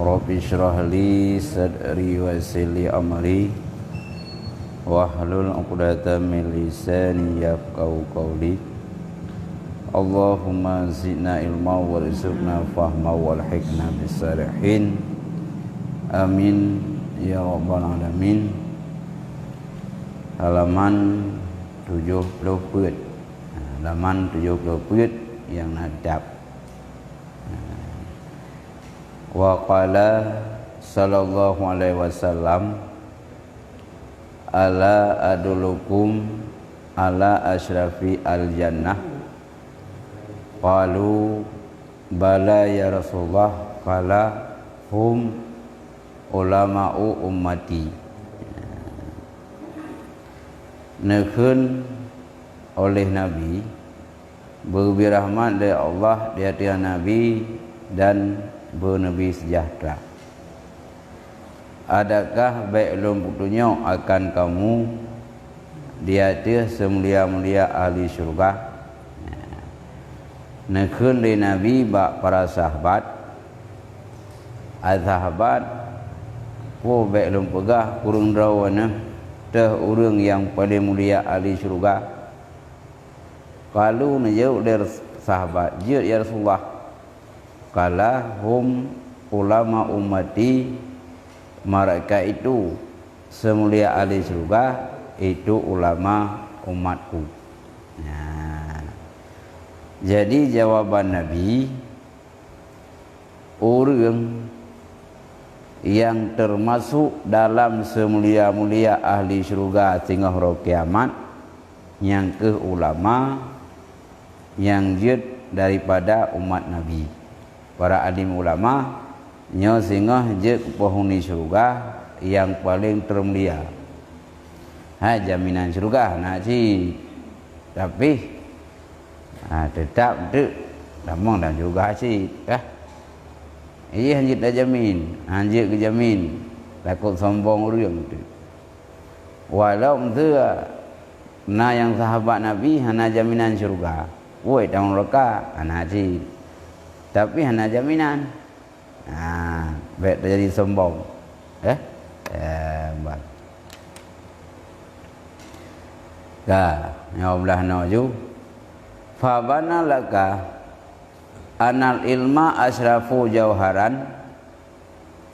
Rabbi shrah li sadri wa yassir li amri wahlul 'uqdatam min lisani yafqahu qawli. Allahumma zidna ilma warzuqna fahma walhiqna bisalihin. Amin ya rabbal alamin. Halaman 70 halaman 70 yang hadap. Wa qala sallallahu alaihi wasallam ala adulukum ala asyrafi al jannah. Qalu bala ya Rasulullah. Qala hum ulama'u ummati. Nekeun oleh Nabi, beri rahmat dari Allah di atas Nabi dan bernabi sejahtera. Adakah baik belum putunya akan kamu di atas semulia-mulia ahli syurga? Nekeun dari Nabi bak para sahabat. Sahabat po baik belum pegah kurang rawana teh urang yang paling mulia ahli syurga. Kalau najau dari sahabat, ya Rasulullah, kala hum ulama ummati, mereka itu semulia ahli surga, itu ulama umatku. Nah, jadi jawaban Nabi, orang yang termasuk dalam semulia-mulia ahli surga sehingga hari kiamat, yang ke ulama yang jid daripada umat Nabi. Para alim ulama nya sehingga je penghuni syurga yang paling termulia. Jaminan syurga nak si. Tapi tetap tu damang dan juga si. Iya hanjit dah jamin, hanjit ke jamin. Takut sombong urang tu. Walau tu na yang sahabat Nabi hana jaminan syurga. Woi tahun reka anak si. Tapi hanya jaminan. Baik terjadi sombong. Baik. Ya Allah naju. Fabana laka anal ilma asrafu jauharan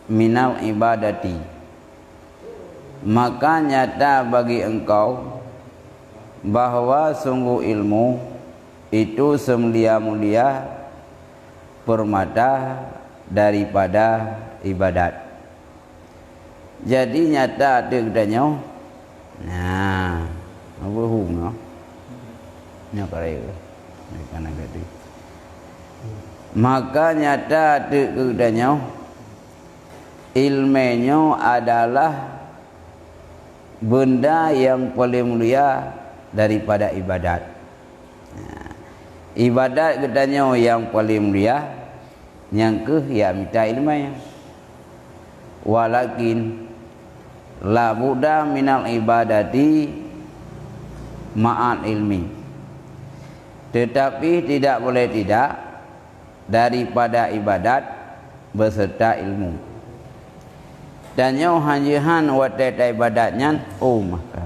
minal ibadati. Maka nyata bagi engkau bahwa sungguh ilmu itu semulia-mulia permata daripada ibadat. Jadi nyata ada kedanya. Nah, apa hum? Nya kare. Kana gede. Maka nyata ada kedanya. Ilmunya adalah benda yang paling mulia daripada ibadat. Ibadat katanya yang paling mulia, yang ke ya minta ilmu. Walakin la budda minal ibadati ma'al ilmi. Tetapi tidak boleh tidak daripada ibadat beserta ilmu. Dan yang hanjihan wateta ibadatnya maka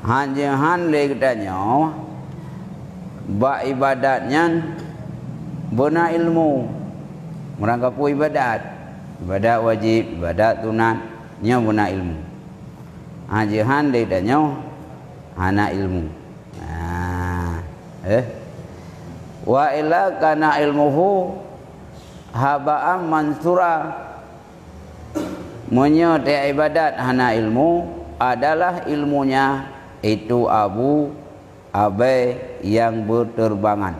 hanjahan legdanya ba ibadatnya benar ilmu merangkapu ibadat wajib, ibadat sunat nya benar ilmu. Hanjahan legdanya hana ilmu. Wa illa kana ilmuhu haba'am mansura. Menyote ibadat hana ilmu adalah ilmunya itu abai yang berterbangan.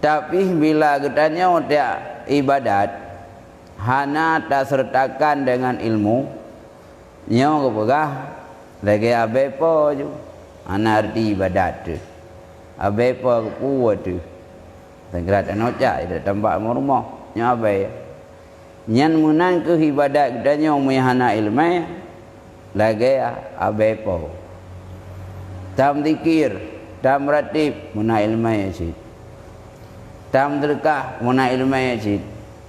Tapi bila katanya dia ibadat hana tak sertakan dengan ilmu, nyo kepegah lagi abai po ju hana arti ibadat tu. Abai po kuat tu. Segera anoca ida tambah rumah nyo abai. Nyan menang ke ibadat katanya hana ilmu lagi abai po. Tam dikir, tam ratib, muna ilmu ya si. tam terkah muna ilmu cid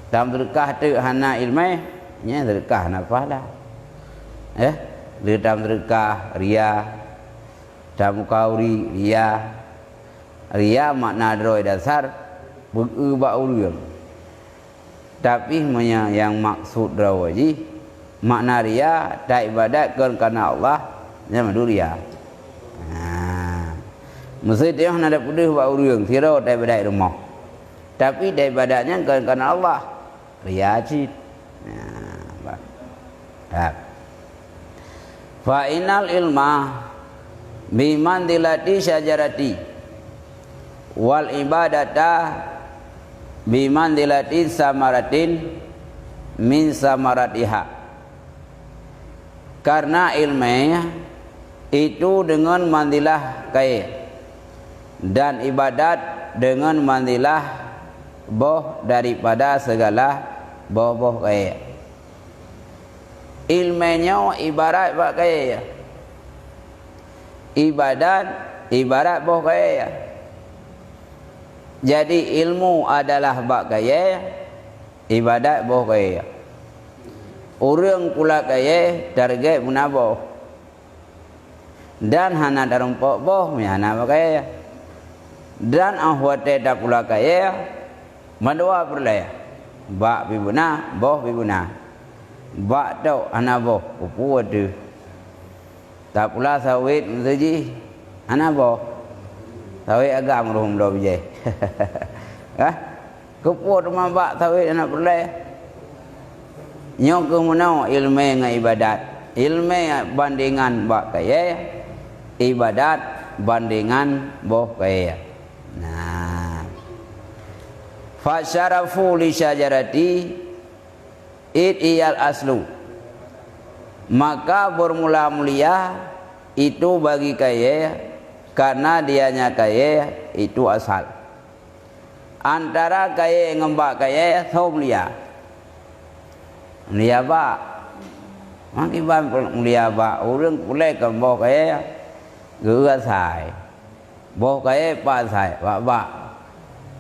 tam terkah tu hana ilmu nya terkah na pahala le tam terkah ria tam kauri ria makna droi dasar berubah urang tapi yang maksud drawaji makna ria tak ibadat kerana Allah nya ria. Mesti dia nak pudih buat urang tiro daripada rumah. Tapi daripadanya kerana Allah ria cid. Fa inal ilma bimandilati syajarati wal ibadata bimandilati samaratin min samaratiha. Karena ilmu itu dengan mandilah kaya dan ibadat dengan mandilah boh daripada segala boh-boh kaya. Ilmunya ibarat bak kaya, ibadat ibarat boh kaya. Jadi ilmu adalah bak kaya, ibadat boh kaya. Orang pula kaya target munaboh dan hana dalam pok boh hana bak kaya. Dan ahwate dak pula kaya mandua perlaya bak bibuna boh bibuna bak tau ana boh upu ade tak pula sawit mengaji ana boh sawit agam rum do bije keput ma bak sawit ana perlaya nyok ke munau ilmu ngai ibadat ilmu bandingan bak kaya ibadat bandingan boh kaya. Nah, fa syarafu li syajarati iyal aslu, maka bermula mulia itu bagi kaya karena dianya kaya itu asal. Antara kaya ngembak kaya so mulia ba maki ban mulia ba urang pulai kembok kaya gua sai boh kaya pa sai ba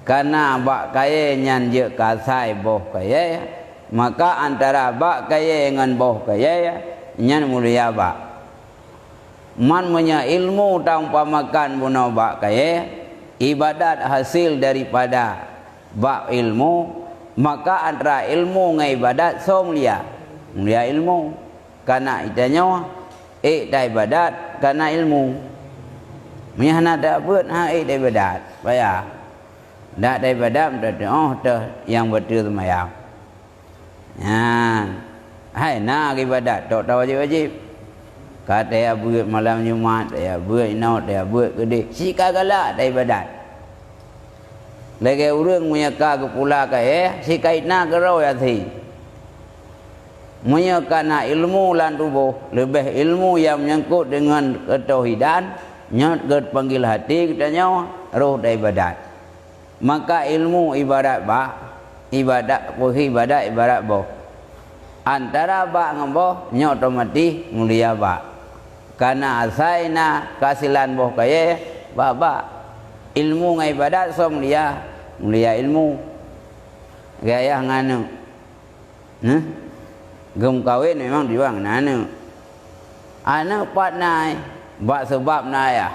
karena bak kaya nyan je ka sai boh kaya maka antara bak kaya dengan boh kaya nyan mulia ba man punya ilmu tanpa makan bunuh bak kaya ibadat hasil daripada bak ilmu maka antara ilmu dengan ibadat so mulia ilmu karena itanya da ibadat karena ilmu mihana dak buat da ibadat payah dak da ibadat yang betul semayang hai ibadat tak wajib kata ya buat malam Jumat ya buat inaut ya buat gede sika galak da ibadat lagi urang menyaka ke pula ke sika ina gerau ya thi menyaka na ilmu lan tubuh lebih ilmu yang menyangkut dengan ketauhidan nyat get panggil hati katanya roh da ibadat maka ilmu ibadat ba ibadat ibadat boh antara ba ngemboh nya otomatis mulia ba karena asaina kasilan boh kaya ba ilmu ngai ibadat so mulia ilmu gaya nganu gem kawin memang diwang nanu anak pat nai bak sebab na ayah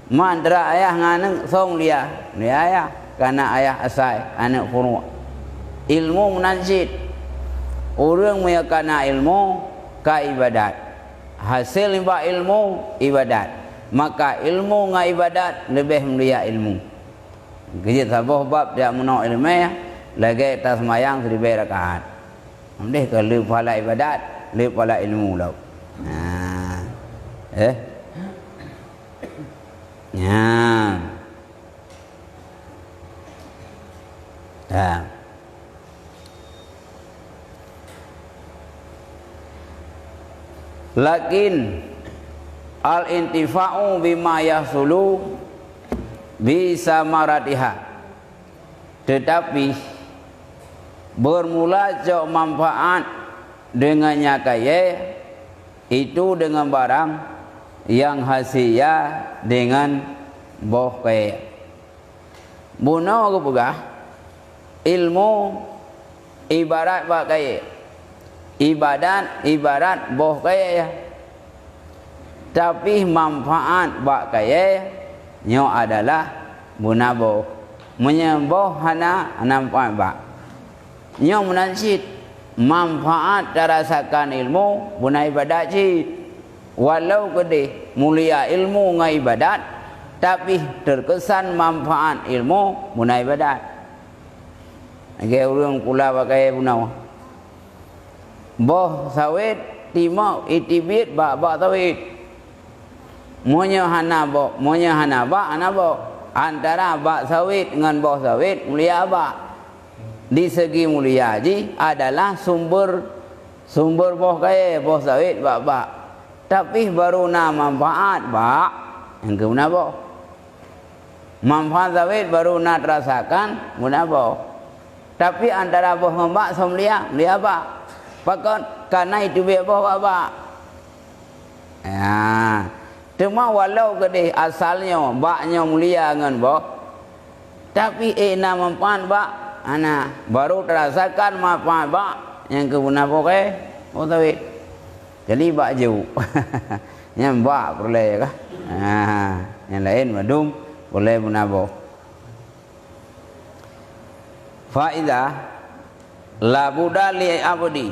mantra ayah nganeng song dia ayah karena ayah asai anak furu ilmu menanjid orang meyakana ilmu ka ibadat hasil ba ilmu ibadat maka ilmu nga ibadat lebih mulia ilmu kejit sabah bab dia menau ilmu ya lagi tas mayang 1000 rakaat amdeh ke le pala ibadat le pala ilmu lau lakin al-intifa'u bima yahsulu bisa maratiha tetapi bermula jauh manfaat dengannya kaya itu dengan barang yang hasilnya dengan boh kaya Buno ke pegah ilmu ibarat ba kaya ibarat boh kaya ya. Tapi manfaat ba kaya nyo adalah munabo menyembuh hana nampak ba nyo menansit manfaat terasakan ilmu guna ibadat cit walau gede mulia ilmu ngai ibadat tapi terkesan manfaat ilmu guna ibadat age urang pula pakai punau boh sawit timau itibit ba sawit monya hana ba ana bo antara ba sawit dengan boh sawit mulia ba di segi mulia ji adalah sumber boh kaya boh sawit ba tapi baru na manfaat ba yang guna boh manfaat sawit baru na terasakan guna boh tapi antara boh ngembak sama mulia ba pakon karena itu be boh ba ya cuma walau gede asalnya baknya mulia dengan boh tapi na manfaat ba ana baru terasakan manfaat ba yang guna boh kaya boh sawit jadi bak jauh yang bak boleh kah yang lain madum boleh menabo faidah la budali abdi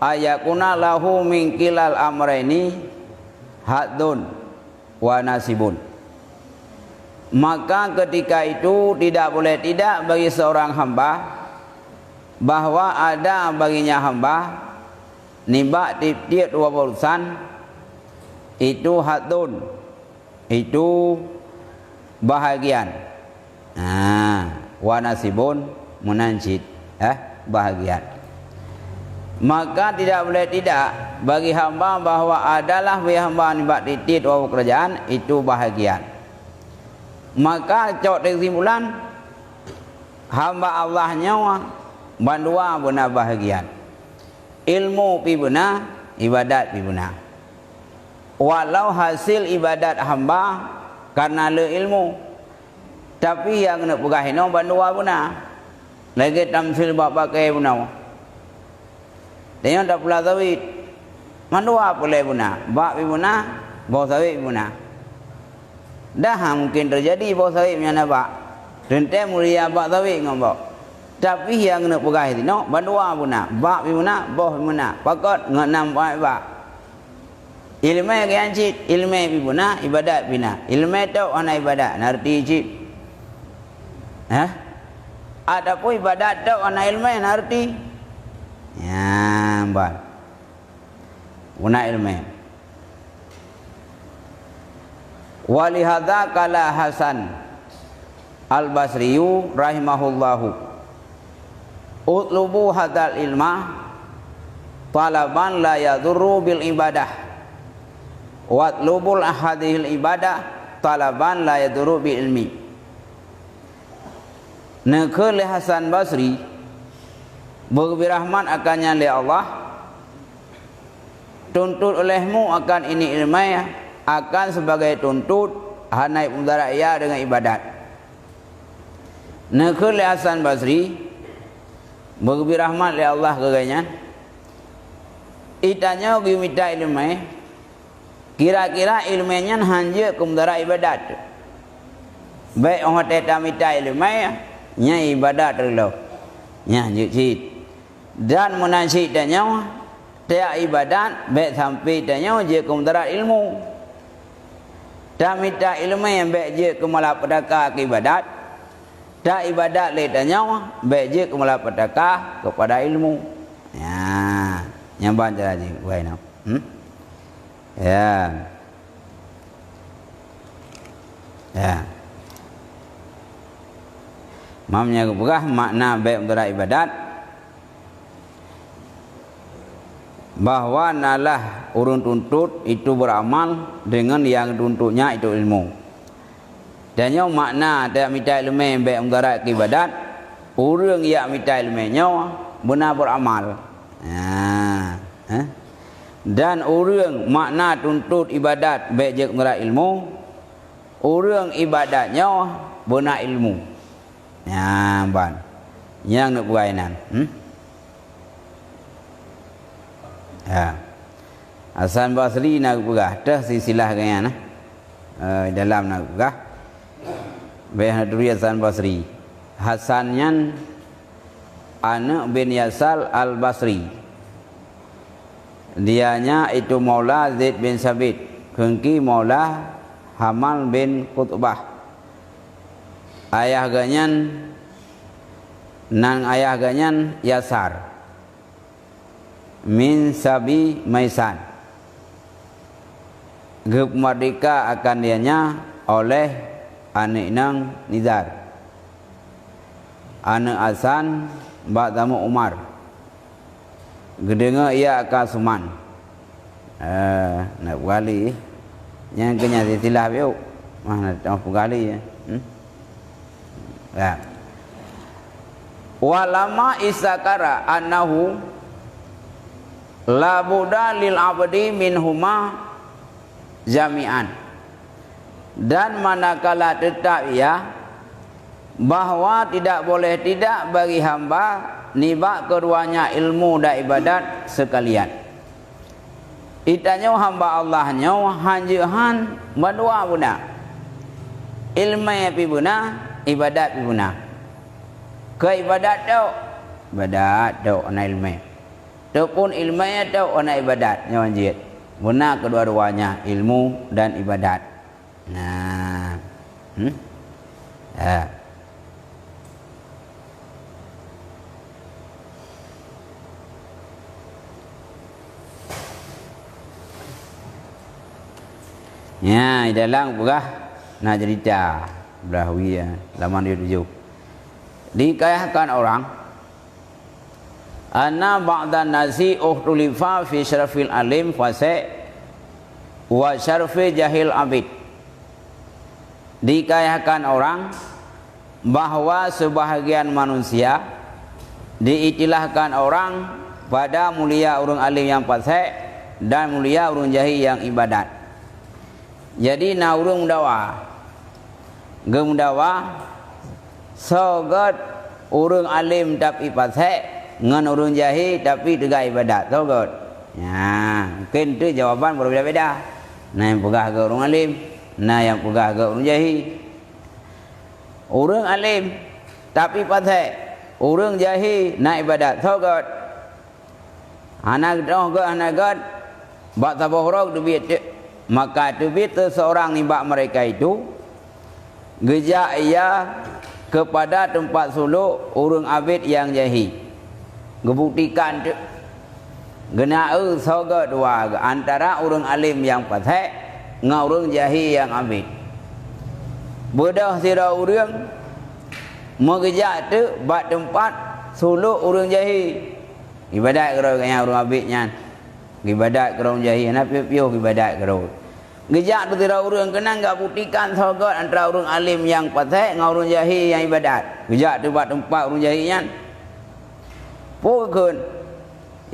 ayakuna lahu min kilal amraini hadun wa nasibun maka ketika itu tidak boleh tidak bagi seorang hamba bahwa ada baginya hamba nibak tiap dua urusan itu hadun itu bahagian wa nasibun munancid bahagian maka tidak boleh tidak bagi hamba bahwa adalah bagi hamba nibak tiap dua pekerjaan itu bahagian maka cok kesimpulan hamba Allah nyawa bandua benar bahagian ilmu pi benar ibadat pi benar walau hasil ibadat hamba karena le ilmu tapi yang nak pegahino bandua benar lagi tamsil bab pakai benar dia tak pula sawit bandua boleh benar bab pi benar bau sawit benar dah mungkin terjadi bau sawit punya bak rente mulia bak sawit ngombok tapi yang nak pegah itu no bandua puna bak puna boh puna pakot nganam bak ilmu yang cit ilmu puna ibadat pina ilmu tu ana ibadat narti cit ada pun ibadat tu ana ilmu narti ya mbak puna ilmu walihadza kala Hasan Al-Basriyu rahimahullahu utlubu hadal ilma talaban la yadurru bil ibadah watlubul ahadihil ibadah talaban la yadurru bil ilmi nekele Hasan Basri berfirman akannya oleh Allah tuntut olehmu akan ini ilmiah akan sebagai tuntut hanai mudaraya dengan ibadat nekele Hasan Basri bagi rahmat oleh Allah keganya itanya gi minta ilmu kira-kira ilmunya hanya kumdara ibadat baik orang tak minta ilmu nya ibadat dulu nya jujit dan munasib tanya tak ibadat baik sampai tanya je kumdara ilmu tak minta ilmu yang baik je kemalapetaka ke ibadat tak ibadat letanya baik je kemalapetaka kepada ilmu ya yang banyak lagi baik nak ya mamnya kepegah makna baik untuk ibadat bahwa nalah urun tuntut itu beramal dengan yang tuntutnya itu ilmu dan yang makna tak minta ilmu yang baik untuk ibadat orang yang minta ilmunya benar beramal dan orang makna tuntut ibadat baik je untuk ilmu Orang ibadatnya benar ilmu. Ya, ban. Yang nak berainan. Ya. Hasan Basri nak berah. Dah silsilah kan dalam nak berah. Bahadur Hasan Basri. Hasannya anak bin Yasal Al-Basri. Dianya itu Maula Zaid bin Sabit. Kengki Maula Hamal bin Qutbah. Ayah ganyan nang ayah ganyan Yasar min Sabi Maisan. Gep merdeka akan dianya oleh anak nang Nizar, anak Hasan Ba'tamu Umar. Gedenga ia akan Suman. Nak kali yang kena silsilah biu. Mana tak kali ya. Ya. Walama isakara annahu la buddha lil abdi minhuma jami'an. Dan manakala tetap ya bahwa tidak boleh tidak bagi hamba nibak keduanya ilmu dan ibadat sekalian. Itanya hamba Allahnya hanjuhan berdua guna. Ilmu pi guna, ibadat pi guna. Ke ibadat tu ana ilmu. Tu pun ilmu tu ana ibadat nyawanjit. Guna kedua-duanya ilmu dan ibadat. Nah. Ya. Ya, dalam berah nak cerita Brahawi laman dia 7. Dikayahkan orang anna ba'dan nasi uhtulifa fi syarafil alim fase wa syarfi jahil abid. Dikayahkan orang bahwa sebahagian manusia diitilahkan orang pada mulia urang alim yang fasik dan mulia urang jahil yang ibadat. Jadi na urang mendawa gemdawa sogat urang alim tapi fasik ngan urang jahil tapi tegak ibadat sogat. Ya, mungkin tu jawapan berbeza-beza. Nah yang pegah ke urang alim, nah yang pegah ke urang jahil. Urang alim tapi fasik, urang jahil nak ibadat sogat. Anak dah ke anak gad bak tabohrok duit. Maka tubit seorang nibak mereka itu gejak ia kepada tempat suluk urang abid yang jahil. Gebuktikan tu gena soga dua antara urang alim yang fasik dengan urang jahil yang abid. Bedah sira urang megejak tu bak tempat suluk urang jahil. Ibadat kerau dengan urang abidnya. Ibadat kerau jahil na piu ibadat kerau. Gejak tu tira urang kena enggak buktikan sogat antara urang alim yang fasik dengan urang jahil yang ibadat. Gejak tu buat tempat urang jahilnya. Pukun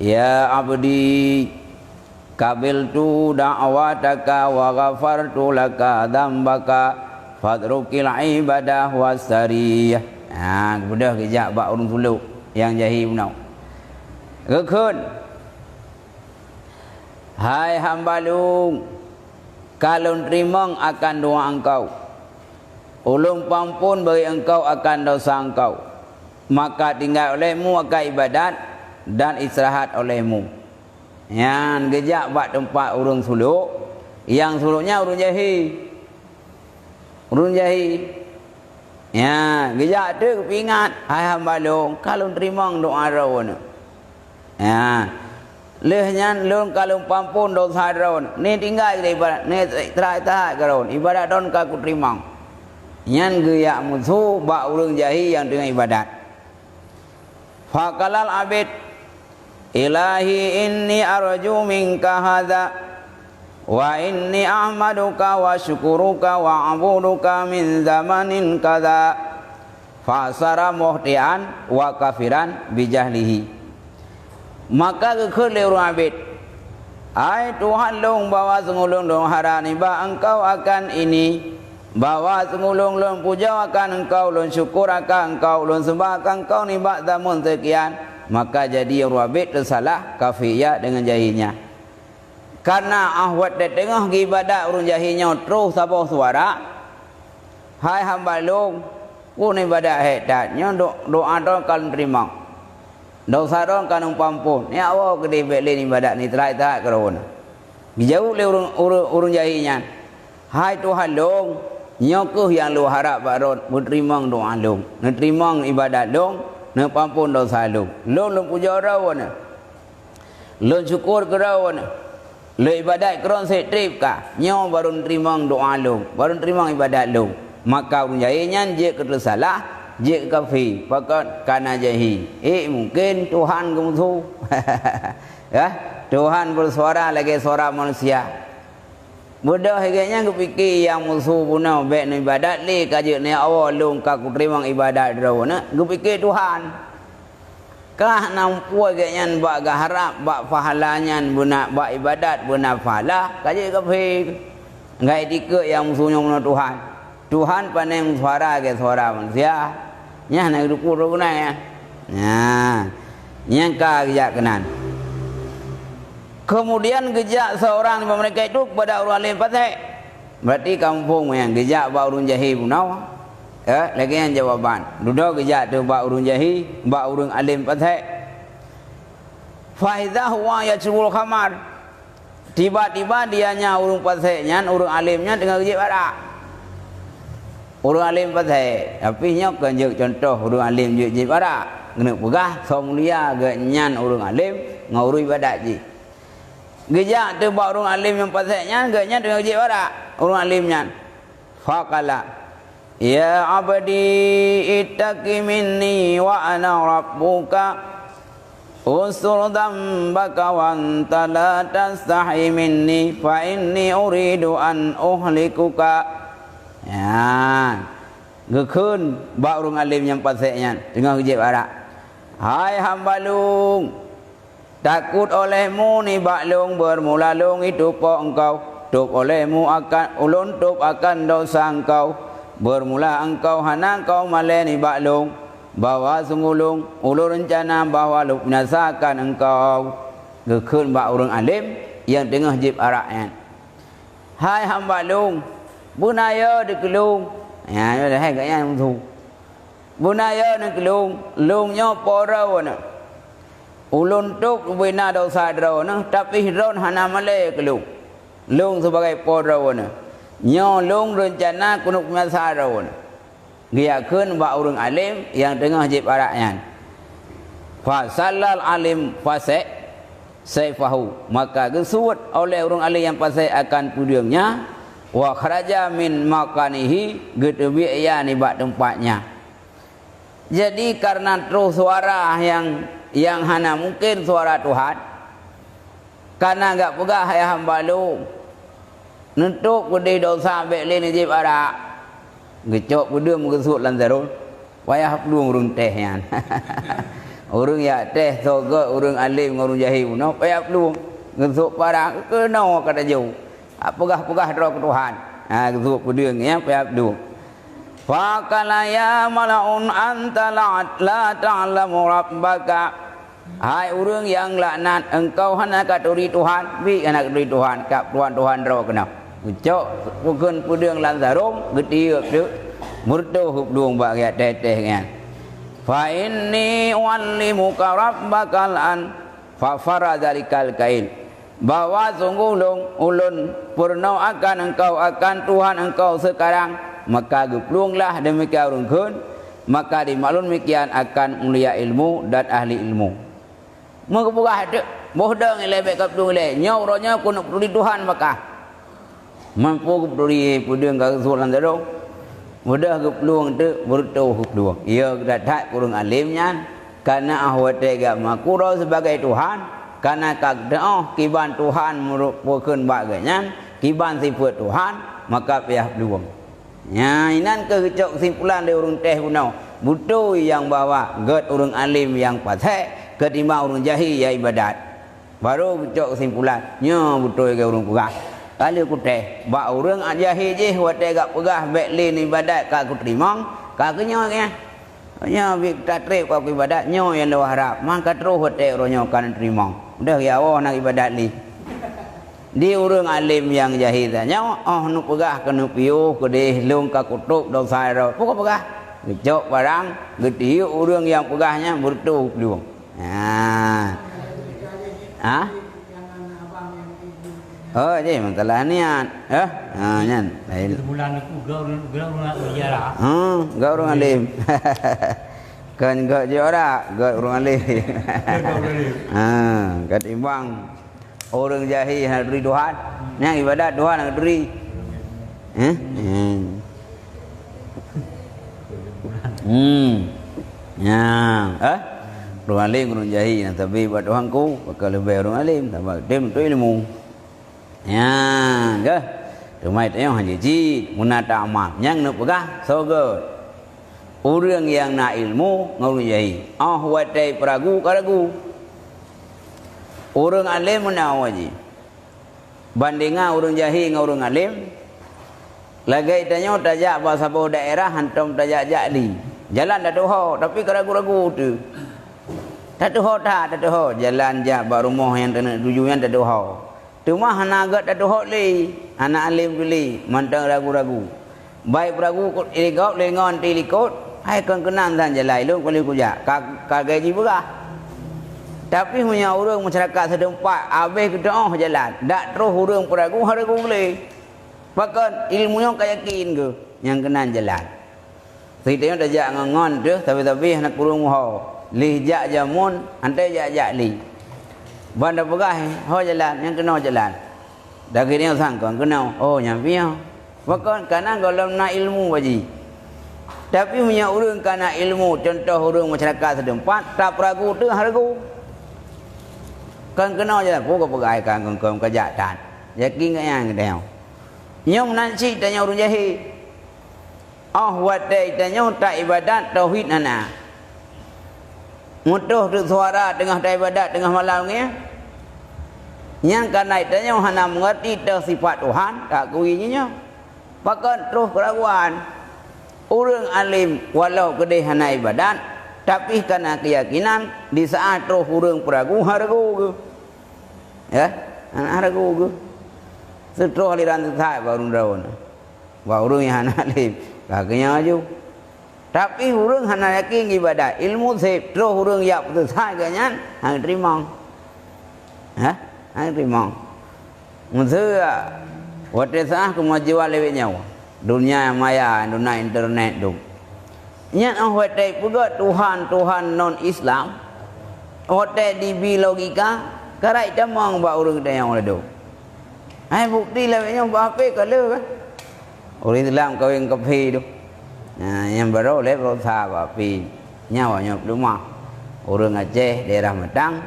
ya abdi qabiltu da'wataka wa ghafartu laka dzambaka fadrukil ibadah wasariyah. Ha kemudian gejak bak urang suluk yang jahil punau. Gekun hai hamba lung, kalau terima akan doa engkau, ulung pampun bagi engkau akan dosa engkau, maka tinggal olehmu akan ibadat dan istirahat olehmu. Yang gejak bak tempat urung suluk, yang suluknya urung jahil, urung jahil. Ya, gejak tu ingat, hai hamba long, kalau terima doa rawan. Ya. Lehnya lun kalau pampun dosa raun ni tinggal ibadat ni terakhir raun ibadat don kaku terima nyan geyak musuh bak urang jahil yang dengan ibadat. Faqalal abid ilahi inni arju minka hadza wa inni ahmaduka wa syukuruka wa abuduka min zamanin kadza fasara muhtian wa kafiran bijahlihi. Maka kekhul urang abid, ai Tuhan long bawa sengulung dong harani ba engkau akan ini bahwa sungulung lun puja akan engkau, lun syukur akan engkau, lun sembah akan engkau ni ba'da mun sekian, maka jadi rabit tersalah kafiyah dengan jahinya. Karena ahwat de tengah ibadat urun jahinya terus sabah suara. Hai hamba long, ku ni ibadat hedatnya doa kan terima. Dosa kan umpampun. Ni awak ke dibeli ibadat ni terai-terai kerana. Dijauh le urun jahinya. Hai Tuhan long, nyokuh yang lu harap baron menerima doa long, menerima ibadat long, nepampun dosa long. Long puja rawan, long syukur kerawan, long ibadat keron setrip ka, nyo baru menerima doa long, baru menerima ibadat long. Maka urun jahinya je ketersalah, je kafi, pakat kana jahi. Mungkin Tuhan kemusu, ya Tuhan bersuara lagi suara manusia. Mudah agaknya kepikir yang musuh punah baik ni ibadat ni kaji ni awal long kaku terima ibadat drawana kepikir Tuhan kah nampu agaknya bak harap bak pahalanya guna bak ibadat guna pahala kaji kepikir ngai dike yang musuhnya punah Tuhan pandai suara ke suara manusia nya nak dukur guna ya nyangka gejak kenan. Kemudian gejak seorang mereka itu kepada orang lain patek. Berarti kampung yang gejak bak urun jahi punau. Ya, lagi yang jawaban. Duduk gejak tu bak urun jahi, bak urun alim patek. Fa idza huwa yajrul khamar. Tiba-tiba dianya urun pateknya, urun alimnya dengan gejak barak. Urun alim patek, tapi nyok kanjuk contoh urun alim gejak barak. Kena pegah somulia genyan urun alim ngurui ibadat ji. Gejak tu buat orang alim yang paseknya, gejak dengan gejak barak orang alimnya. Faqala ya abdi ittaqi minni wa ana rabbuka usur dambaka wa anta la tastahi minni fa inni uridu an uhlikuka. Ya gekun buat orang alim yang paseknya dengan gejak barak. Hai hamba lung, takut olehmu ni baklung bermula lung itu po engkau, tup olehmu akan ulun tup akan dosa engkau, bermula engkau hana engkau maleh ni baklung, bahawa sungulung ulun rencana bahawa lu binasakan engkau. Gekun bak urang alim yang tengah jib araknya. Hai hamba lung, bunaya dikelung. Ya dah hai gaya tu. Bunaya dikelung, lungnya porawana. Ulun tuk bina dosa drawana tapi ron hana malay kelung. Lung sebagai porawana. Nyo lung rencana kunuk masa drawana. Giakeun ba urang alim yang tengah jib araknya. Fa sallal alim fasai saifahu, maka gesuat oleh urang alim yang fasai akan pudungnya wa kharaja min makanihi getebiya ni bak tempatnya. Jadi karena terus suara yang hana mungkin suara Tuhan, karena enggak pegah ya hamba lu nentuk gede dosa bek ni jib arak gecok gede mengesut lantarun wayah belum urung tehnya. Urung ya teh soga urung alim urung jahil no payah belum gesut parang kena kata jauh pegah-pegah doa ke Tuhan gesut gede ya payah belum. Faqala ya malaun anta la ta'lamu rabbaka. Hai urang yang laknat, engkau hana katuri Tuhan, bi hana katuri Tuhan, kap Tuhan ro kena. Ucok bukan pudung lantarum getiup tu murtu hup duang bagi teteh kan. Fa inni uallimuka rabbakal an fa faradzalikal kain. Bahwa sungguh ulun purna akan engkau akan Tuhan engkau sekarang, maka geplunglah demikian urungkeun, maka dimaklum demikian akan mulia ilmu dan ahli ilmu. Mengepugah tu bohdang lebek kaptung le nyauronya kun peduli Tuhan maka mampu peduli pudung ka sulan daro mudah geplung tu bertau geplung ia kedatak kurang alimnya karena ahwate agama kuro sebagai Tuhan karena kagdaah kiban Tuhan merupakan bagainya kiban sifat Tuhan maka payah peluang. Ya inan kecok kesimpulan dari urang teh punau butuh yang bawa get urang alim yang pasai ketimbang urang jahil ya ibadat. Baru kecok kesimpulan nya butuh ke urang pegah. Kali aku teh, ba orang aja hiji wate gak pegah beklin ibadat ka aku terima, ka kenyo nya. Nya bik tatrip ka ibadat nyo yang dah harap, maka terus wate ronyo kan terima. Udah ya Allah nak ibadat li. Di orang alim yang jahil nya, oh nu pegah ka nu piu ke deh lung ka kutuk dosa ro. Pokok pegah. Gejok barang, gede orang yang pegahnya bertu lu. Ha? Oh, je masalah niat. Nyan. Bulan aku gaul nak biara. Gaul orang alim. Kan gak jora, gaul orang alim. Ketimbang orang jahil nak beri Tuhan. Yang ibadat Tuhan nak beri. Orang alim orang jahil nak tapi buat Tuhanku bakal lebih orang alim tambah dem tu ilmu. Ya, ke? Rumai tayong haji munata amal. Yang nak pegah sogot. Orang yang nak ilmu ngau jahil. Watai peragu karagu. Orang alim menau haji. Bandingan orang jahil ngau orang alim. Lagi tanya tajak bahasa bawah daerah hantam tajak jadi. Jalan dah tuho tapi keragu-ragu tu. Tak tuho tak tuho. Jalan jak bar rumah yang tujuan tak tuho. Cuma hana agak tak tuho li. Anak alim beli mantang ragu-ragu. Baik ragu kot ilikot lengon tilikot. Hai kan kenang dan jalan lu kali kujak. Kagaji berah. Tapi punya orang masyarakat setempat habis kita jalan. Tak terus orang peragu haragu beli. Bahkan ilmunya kayakin ke yang kenang jalan. Ceritanya dah jak ngon tu tapi nak kurung ho. Li jak jamun antai jak li. Banda pegah ho jalan yang kena jalan. Dah kira sangkon kena nyampi ho. Bahkan kanan kalau nak ilmu baji. Tapi punya orang kana ilmu contoh orang masyarakat setempat tak peragu tu haragu. Kan kena jalan pokok pegah kan kong kejatan. Yakin ke yang kedai. Nyom nanti tanya orang jahil. Watai tanya tak ibadat tauhid nana. Mutuh tu suara tengah tak ibadat tengah malam ni. Yang kanai tanya hana mengerti sifat Tuhan tak kuinya. Bahkan terus keraguan. Orang alim walau kedai hana ibadat tapi karena keyakinan di saat terus orang peragu haragu ke. Ya, haragu ke. Setelah aliran tersai baru daun. Baru yang hana alim. Kakaknya aja. Tapi orang hana yakin ibadat. Ilmu sip. Terus orang yang tersai kanyan. Hang terima. Hang terima. Maksudnya. Waktu sah kemajuan lebih nyawa. Dunia maya, dunia internet tu. Nyat waktu juga Tuhan non-Islam. Waktu di biologika. Karai tamang buat orang kita yang ada. Hai bukti lah yang apa kalau kan orang Islam kawin kafe tu. Yang baru lepas sahabat pi nyawa nyop rumah orang Aceh daerah Medang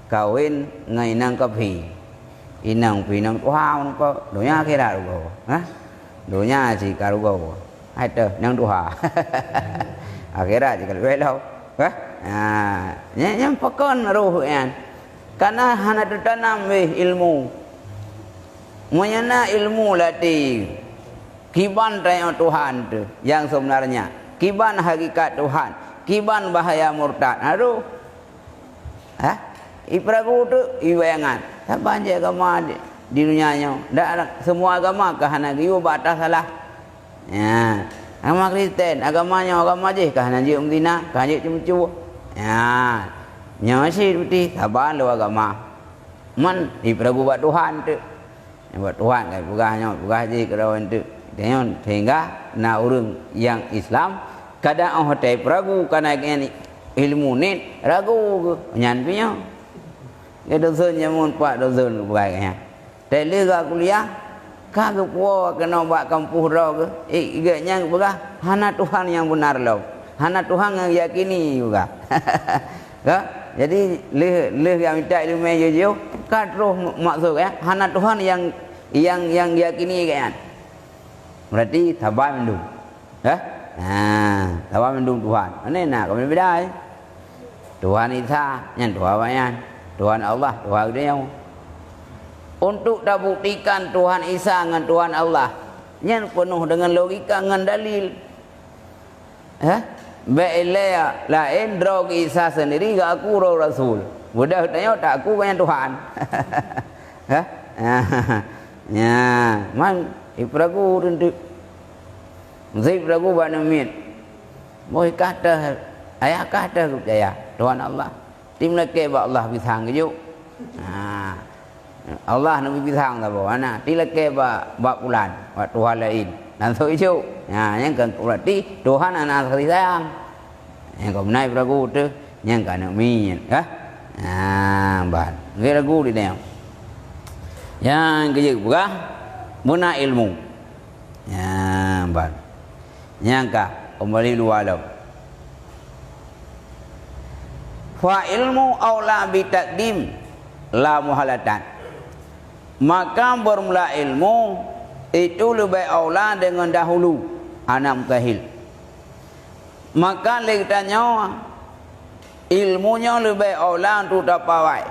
kawin ngainang kafe. Inang pinang Tuhan ko dunia kira rugo. Dunia si karugo. Hai tu nang Tuhan. Akhirat kalau belau. Yang pekon roh kan. Karena hana tertanam ilmu. Menyana ilmu latih kiban raya Tuhan tu yang sebenarnya kiban hakikat Tuhan kiban bahaya murtad aduh ipragu tu ibayangan tak banyak agama di dunianya tak semua agama kahana giu batas salah ya agama Kristen agamanya agama je kahana je umdina kahana je cumcu ya nyasi putih saban lu agama man ipragu buat Tuhan tu buat Tuhan kan pegah je kerawan tu dengan sehingga na orang yang Islam kadang hotai peragu karena ilmu ni ragu nyan punya ke dosen nyamun pak dosen baiknya tele ga kuliah ka ke puo kena buat kampus ro ke iganya pegah hana Tuhan yang benar lo hana Tuhan yang yakini juga jadi leh yang minta ilmu je kan roh maksud hana Tuhan yang yakini kan berarti tabah mendung tabah mendung Tuhan ini nak kami beda Tuhan Isa yang Tuhan Bayan Tuhan Allah Tuhan dia untuk dah buktikan Tuhan Isa dengan Tuhan Allah. Yang penuh dengan logika dengan dalil. Baiklah lain drog Isa sendiri gak aku roh Rasul. Budak tanya tak aku banyak Tuhan. Ya, man ipragu rendik. Mesti ipragu banamit. Boy kata ayah kata percaya Tuhan Allah. Tim leke ba Allah bisang ke juk. Allah nabi bisang tak bawa anak. Tim leke ba bulan, ba Tuhan lain. Dan so itu, yang kan berarti Tuhan anak kasih sayang. Yang kau menaik beragu tu, yang kan nak minyak, ban. Beragu di dalam. Yang kerja buka, guna ilmu. Ban. Yang kah, kembali dua alam. Fa ilmu aula bitaqdim la muhalatan. Maka bermula ilmu itu lebih aula dengan dahulu anak mustahil. Maka lekatnya ilmunya lebih aula untuk dapat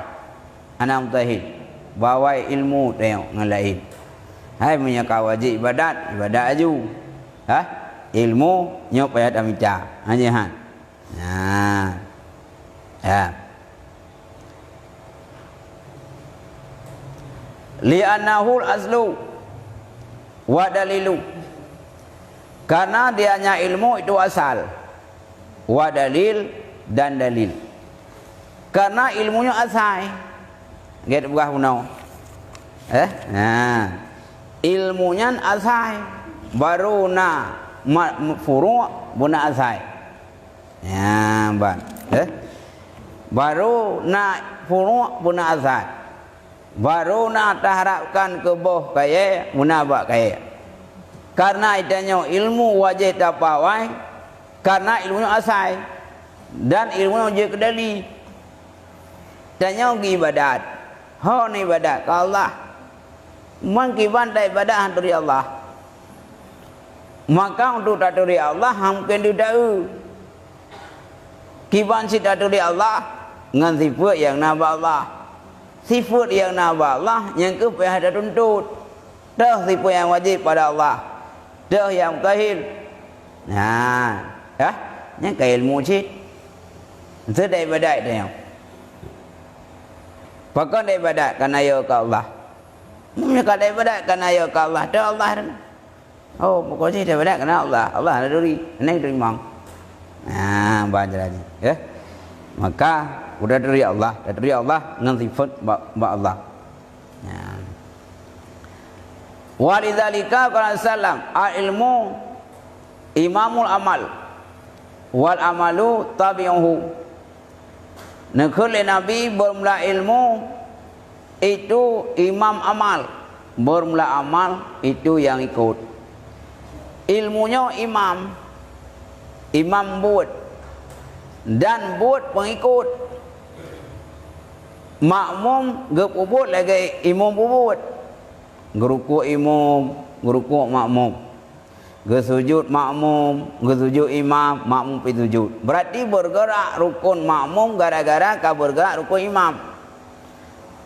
anak mustahil. Bawa ilmu tengok dengan lain. Hai punya wajib ibadat aju. Ilmu nyok payah amita. Hanya han. Li'annahu al-aslu wa dalilu. Karena dianya ilmu itu asal. Wa dalil dan dalil. Karena ilmunya asal. Get buah punau. Ilmunya asal. Baru na furu' buna asal. Ban. Baru na furu' buna asal. Baru nak terharapkan ke boh kaya munabak kaya. Karena idanya ilmu wajib tapawai. Karena ilmunya asal. Dan ilmunya wajib kedali. Tanya ibadat. Ni ibadat ke Allah. Mengkiban tak ibadat dari Allah. Maka untuk tak dari Allah mungkin tidak. Kiban si tak dari Allah. Dengan sifat yang nabak Allah. Sifat yang nabak Allah yang kepayah ada tuntut. Dah sifat yang wajib pada Allah. Dah yang kahil. Yang kahil mujid. Sedai ibadat dia. Pakai dia ibadat kerana ya ke Allah. Mereka dia ibadat kerana ya ke Allah. Dah Allah. Oh, pokoknya dia ibadat kerana Allah. Allah ada duri. Ini duri mang. Banyak lagi. Maka udah dari Allah, dengan sifat Allah. Walidzalika qala sallam al-ilmu imamul amal wal amalu tabi'uhu. Nakul Nabi bermula ilmu itu imam amal, bermula amal itu yang ikut. Ilmunya imam buat dan buat pengikut. Makmum gepubut lagi imam bubut. Gerukuk imam, gerukuk makmum. Gesujud makmum, gesujud imam, makmum pergi sujud. Berarti bergerak rukun makmum gara-gara ka bergerak rukun imam.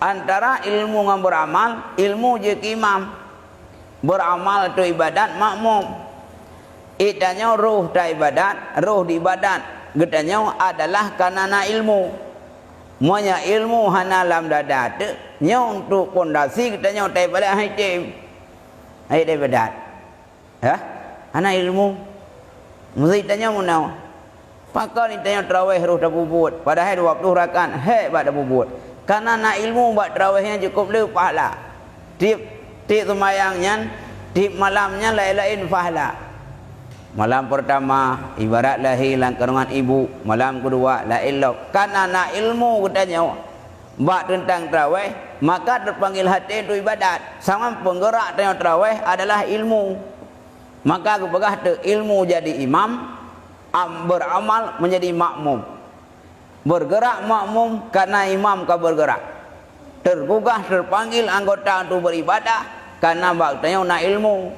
Antara ilmu dengan beramal, ilmu je imam. Beramal itu ibadat makmum. Itanya roh da ibadat, roh di ibadat. Gedanya adalah karena ilmu. Monya ilmu hana lam dadat. Nya untuk pondasi gedanya da ibadat hai tim. Hai da ibadat. Hana ilmu. Mesti tanya munau. Pakar ni tanya tarawih roh da bubut. Padahal 20 rakaat hebat da bubut. Karena na ilmu buat tarawihnya cukup le pahala. Tip semayangnya, tip malamnya lain-lain pahala. Malam pertama ibarat lahir kandungan ibu, malam kedua la ilah. Karena nak ilmu katanya bab tentang tarawih, maka terpanggil hati itu ibadat. Sama penggerak tentang tarawih adalah ilmu. Maka aku pegah tu ilmu jadi imam, beramal menjadi makmum. Bergerak makmum karena imam kau bergerak. Tergugah terpanggil anggota untuk beribadah karena bab tentang nak ilmu.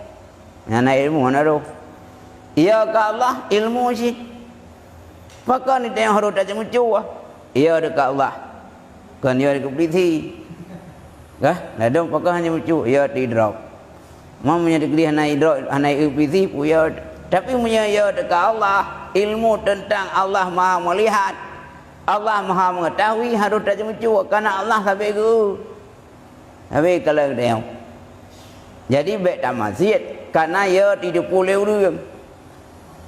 Nak ilmu mana tu? Ya ke Allah ilmu sih. Maka ni tengok harus tak cemucu. Ya dekat Allah. Kan dia dekat polisi. Kah? Ladung pakah hanya mucu ya tidrok. Mau menyadikli hanai idrok hanai upisi puya tapi punya ya dekat Allah ilmu tentang Allah Maha melihat Allah Maha mengetahui harus tak mucu karena Allah sampai ku. Habis kalau dia. Jadi baik tak masjid karena ya tidak boleh urang.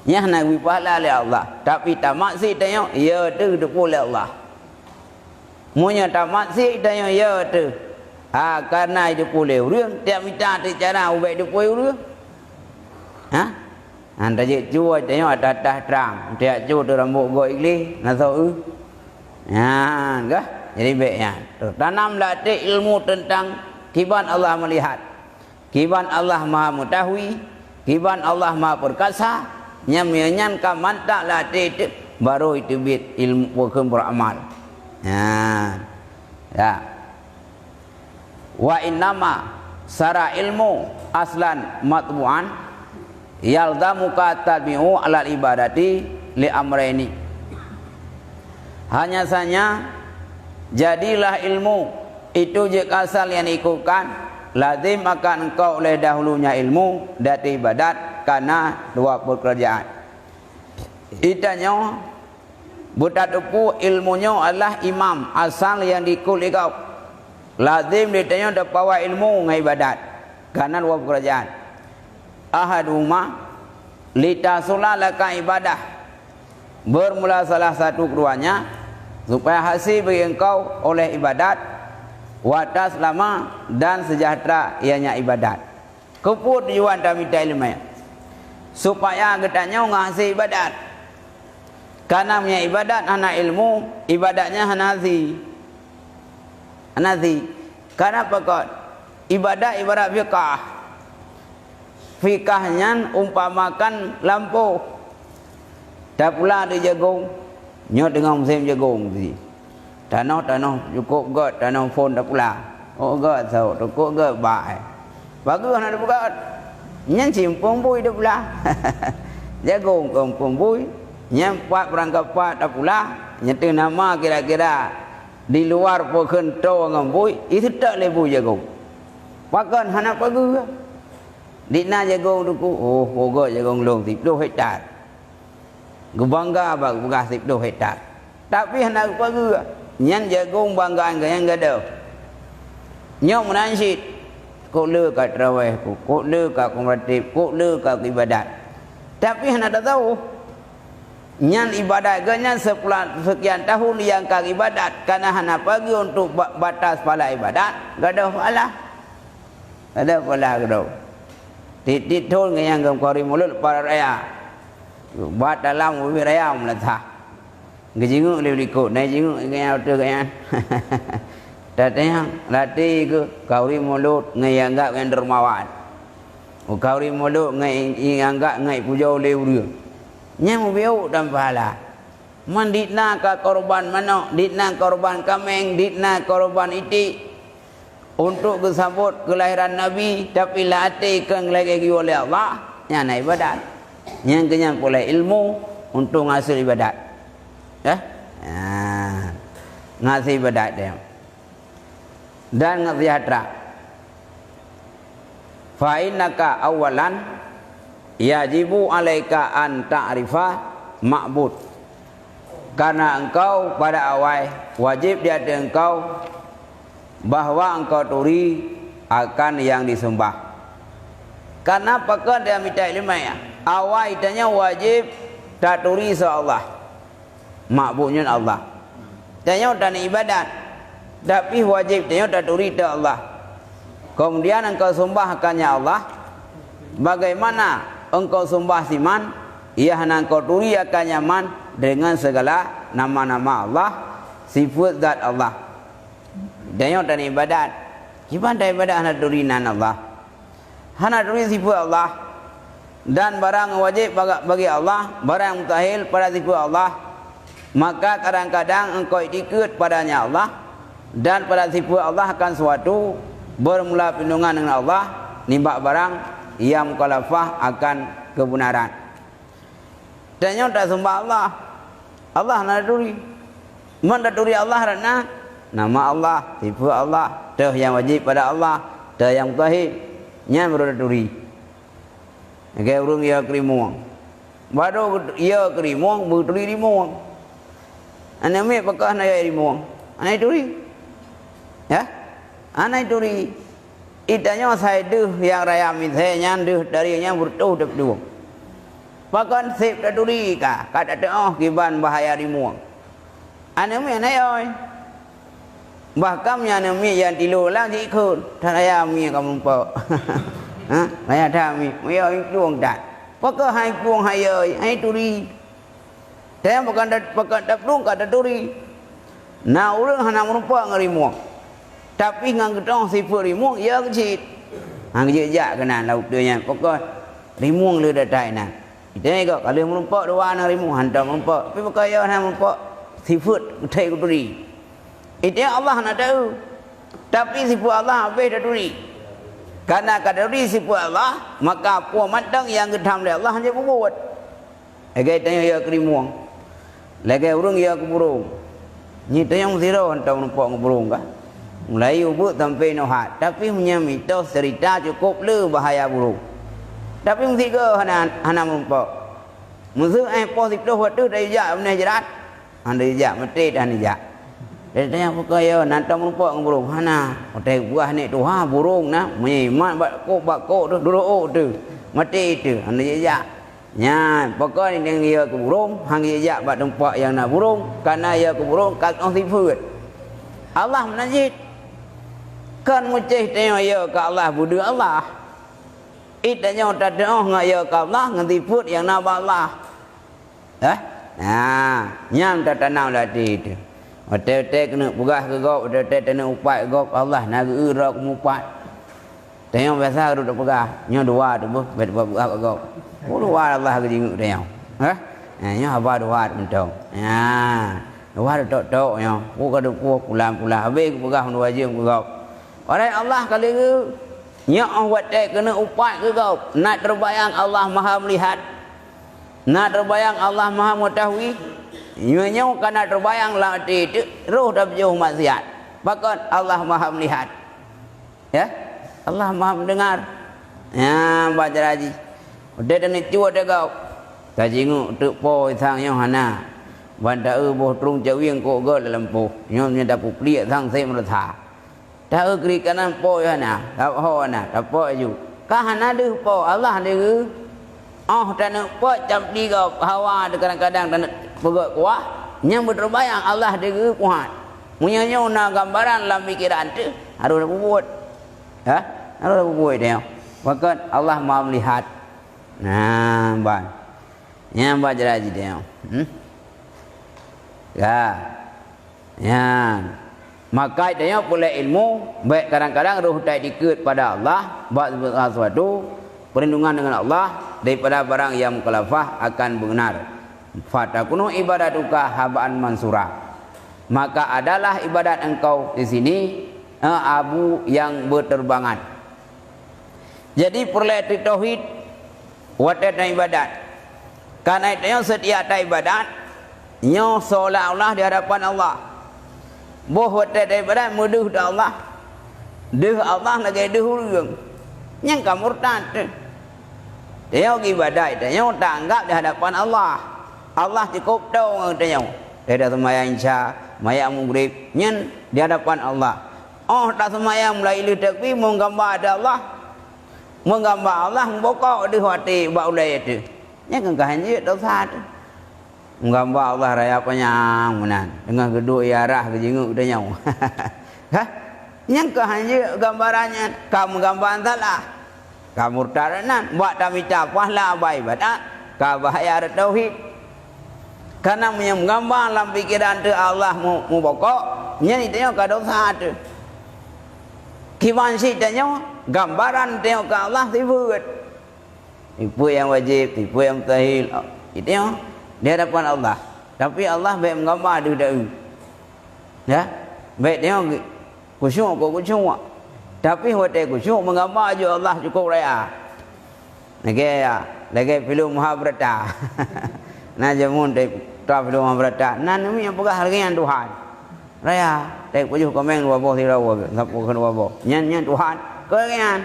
Nya nak pahala oleh Allah tapi tak masjid dia ya tu tidak boleh Allah. Munya tak masjid dia ya tu. Karena dia boleh urang tiap minta tu cara ubah dia boleh urang. Anda je cua tengok atas terang dia cua tu rambut goi igli nak tahu. Kah? Jadi baiknya tanam latih ilmu tentang kiban Allah melihat. Kiban Allah Maha mengetahui, kiban Allah Maha perkasa, nyamnyan ka mantap latih itu baru itu bit ilmu hukum beramal. Ya. Wa innama sara ilmu aslan matbu'an yalzamu tabi'u alal ibadati li amrayni. Hanya saja jadilah ilmu itu jika asal yang ikutkan lazim akan engkau oleh dahulunya ilmu dari ibadat karena dua pekerjaan. Itanya butadupu ilmunya adalah imam asal yang diikut ikau. Lazim ditanya ada bawa ilmu ngai ibadat karena dua pekerjaan. Ahaduma litasula laka ibadah bermula salah satu keduanya supaya hasil bagi engkau oleh ibadat watas lama dan sejahtera ianya ibadat. Keput tujuan kami ilmu supaya getanya ngasih ibadat karena punya ibadat anak ilmu ibadatnya hanazi karena pokok ibadat ibarat fikahnya umpamakan lampu tak pula di jagung nyot dengan musim jagung si tanah cukup god tanah phone tak pula god sao cukup god baik bagus nak buka nyen simpung bui tak pula jagung kompong bui nyen pat perangkap pat tak pula nyetu nama kira-kira di luar pokon to ngam bui itu tak lebu jagung pakan hana bagus di na jagung tu god jagung long 10 hektar gebangga bag begas 10 hektar tapi hendak bagus nyan jagung banggaan ke yang gado nyok menansyid kok le kat tarawih kok le kat kumratib kok le kat ibadat tapi hendak tak tahu nyan ibadat ke nyan sekian tahun yang kak ibadat karena hendak pagi untuk batas pala ibadat gado pala ada pala gado titit thol ke yang kari mulut para raya buat dalam ubi raya meletah ngejinguk dia berikut naik jinguk dengan auto kan datang latih ke kauri mulut ngayanggap dengan dermawan kauri mulut ngayanggap ngai pujau leu nya mubiu dan pahala manditna ka korban manok ditna korban kameng ditna korban itik untuk kesambut kelahiran Nabi tapi latih ke lagi oleh Allah nya naik ibadat yang kenyang oleh ilmu untuk ngasil ibadat ngasih ibadat dia dan ngasih fa innaka awalan yajibu alaika an ta'rifa ma'bud karena engkau pada awal wajib di atas engkau bahwa engkau turi akan yang disembah karena pakar dia minta ilmu ya awal itanya wajib tak turi Allah makbudnya Allah tanya dan ibadat tapi wajib tanya tak turi Allah kemudian engkau sembah akannya Allah bagaimana engkau sembah siman ia hanya engkau turi akannya man dengan segala nama-nama Allah sifat zat Allah tanya dan ibadat gimana ibadat hanya turinan Allah hanya turi sifat Allah dan barang wajib bagi Allah barang mustahil pada sifat Allah maka kadang-kadang engkau ikut padanya Allah dan pada sifat Allah akan suatu bermula perlindungan dengan Allah nimbak barang yang mukhalafah akan kebenaran dan yang tak sembah Allah Allah nak duri man tak duri Allah kerana nama Allah, sifat Allah, dah yang wajib pada Allah, dah yang mustahil, nya berduri. Okey, urung ia kerimuang. Baru ia kerimuang, berduri rimuang. Anak me pakah na ia rimuang. Anai duri. Ya? Anai duri. Itanya saya deh yang raya misalnya deh dari yang bertuh dua. Bahkan sip duri kah? Kata doa kiban bahaya rimuang. Anak me anai oi. Bahkan yang mi yang tilu lang ikut. Raya mi kamu po. Ha? Raya dah mi. Mi oi tuang dat. Pakah hai tuang hai oi, hai duri. Saya bukan dapung kata duri. Nah orang hana merupa ngerimuang. Tapi ngang ketong sifat rimuang ia kecil. Hang jejak kena laut dia pokok rimuang le datai nah. Itu ni kok kalau merupa dua na rimuang hantar merupa. Tapi pokok ia hana merupa sifat utai duri. Itu Allah nak tahu. Tapi sifat Allah habis dah duri. Karena kata duri sifat Allah, maka puan matang yang gedam oleh Allah hanya berbuat. Lagi tanya ia kerimuang. Lagi urung ia keburung. Ni tayang zero hantar merupa keburung kah? Mulai ubuk sampai nohat. Tapi punya mitos cerita cukup le bahaya burung. Tapi mesti ke hana merupa. Musuh positif waktu dari jak benar jerat. Anda jak mati dan jak. Dia tanya apa kaya nanti merupa burung. Hana. Hotel buah ni tu ha burung na. Menyimak bako tu dulu tu. Mati tu. Anda jak. Nya pokok ni dia ke burung. Hang jak bak tempat yang nak burung. Karena ia ke burung kat on sifat. Allah menajid. Kan mucih tengok ya ke Allah budu Allah. Itanya tak doa ngak ya ke Allah nganti put yang nak Allah. Nyam tak tanam lagi itu. Hotel-hotel kena pegah ke gop, hotel-hotel kena upat gop Allah nak gerak mupat. Tengok biasa duduk pegah, nya dua tu bu, pegah ke gop. Dua Allah ke jinguk tengok. Nya apa dua mentong. Dua tok-tok nya. Ku pulang-pulang habis pegah dua jam ke gop. Orang Allah kali ke nyak buat kena upat ke kau. Nak terbayang Allah Maha melihat. Nak terbayang Allah Maha mengetahui. Nyak kana terbayang lah itu roh dah jauh maksiat. Bahkan Allah Maha melihat. Ya? Allah Maha mendengar. Ya, baca lagi. Udah dan cuat dah kau. Tajingu tek po sang yang hana. Banda boh trung jawiang ko go dalam po. Nyom nya dapat pliak sang saya meretha. Dah agri kanan po ya na, tak ho na, tak po ju. Kahana deh po Allah deh. Oh tak nak po jam 3 hawa kadang-kadang tak nak pegot kuah. Yang berterbayang Allah deh kuat. Munya na gambaran dalam pikiran tu harus buat. Ha? Harus buat dia. Bahkan Allah Maha melihat. Nah, bang. Yang baca lagi dia. Ya. Yang maka dia boleh ilmu baik kadang-kadang roh tak dikut pada Allah buat sesuatu perlindungan dengan Allah daripada barang yang mukhalafah akan benar. Fatakunu ibadatuka habaan mansura. Maka adalah ibadat engkau di sini abu yang berterbangan. Jadi perlu tauhid wadah ibadat. Karena itu setiap ibadat nyo seolah-olah di hadapan Allah. Boh hotel daripada muduh dah Allah. Deh Allah lagi deh urang. Yang kamu murtad. Dia ibadat dia tak anggap di hadapan Allah. Allah cukup tahu dia. Dia dah sembahyang isya, sembahyang maghrib, nyen di hadapan Allah. Oh tak sembahyang mulai ilu takbir menggambar ada Allah. Menggambar Allah membokok di hati buat ulai itu. Yang kengkahan je dosa tu. Menggambar Allah raya panjang menan dengan kedua iarah ke jenguk dia nyau. Ha? Yang ke hanya gambarannya kamu gambar salah. Kamu murtadanan buat tamita pahala ibadat ka bahaya tauhid. Karena menggambar dalam pikiran tu Allah mu pokok nya ni tengok ka dosa tu. Kiban si tengok gambaran tengok ke Allah sifat. Tipu yang wajib, tipu yang mustahil. Itu di hadapan Allah. Tapi Allah baik menggambar dia dah. Ya. Baik dia khusyuk kok khusyuk. Tapi hotel khusyuk menggambar je Allah cukup raya. Lagi film Mahabharata. Nah jamun dai ta film Mahabharata. Nah ni yang pegah harga yang Tuhan. raya dek pujuh komen dua boh tidak boh sapu ke dua boh nyan Tuhan kenyan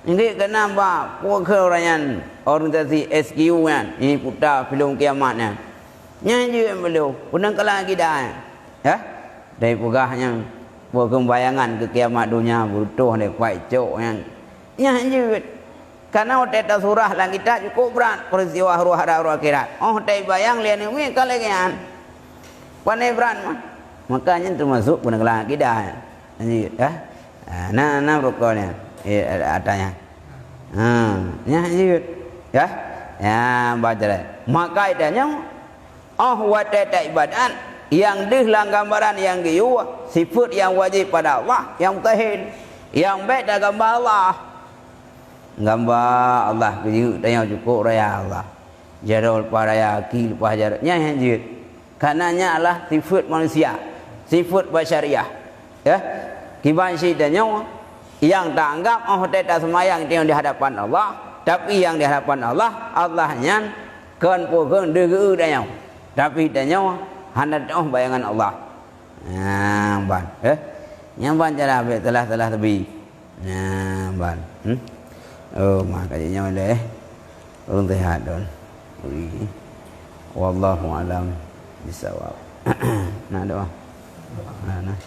ini kenapa pokok orang organisasi SQ kan ini putar film kiamatnya nyanyi belum punang kalah kita ya dari pegahnya pokok bayangan ke kiamat dunia butuh dek kuat cok yang nyanyi karena otak surah lang kita cukup berat peristiwa ruh akhirat otak bayang lian ini kalian pandai berat makanya termasuk penenggelam akidah ya nah rukuknya adanya ya baca deh maka idanya wata ibadat yang dihlang gambaran yang giwa sifat yang wajib pada Allah yang tauhid yang baik dan gambar Allah keju dan yang cukup raya Allah jarul paraya ki lepas jaraknya yang karenanya adalah sifat manusia sifat basyariah ya kiban sidanya yang tak anggap tak semayang yang di hadapan Allah tapi yang di hadapan Allahnya kan pokok degu danya tapi danya hendak bayangan Allah ban nyamban cara telah tebi ban makanya oleh urung sehat don wallahu alam bisawab nah doa nah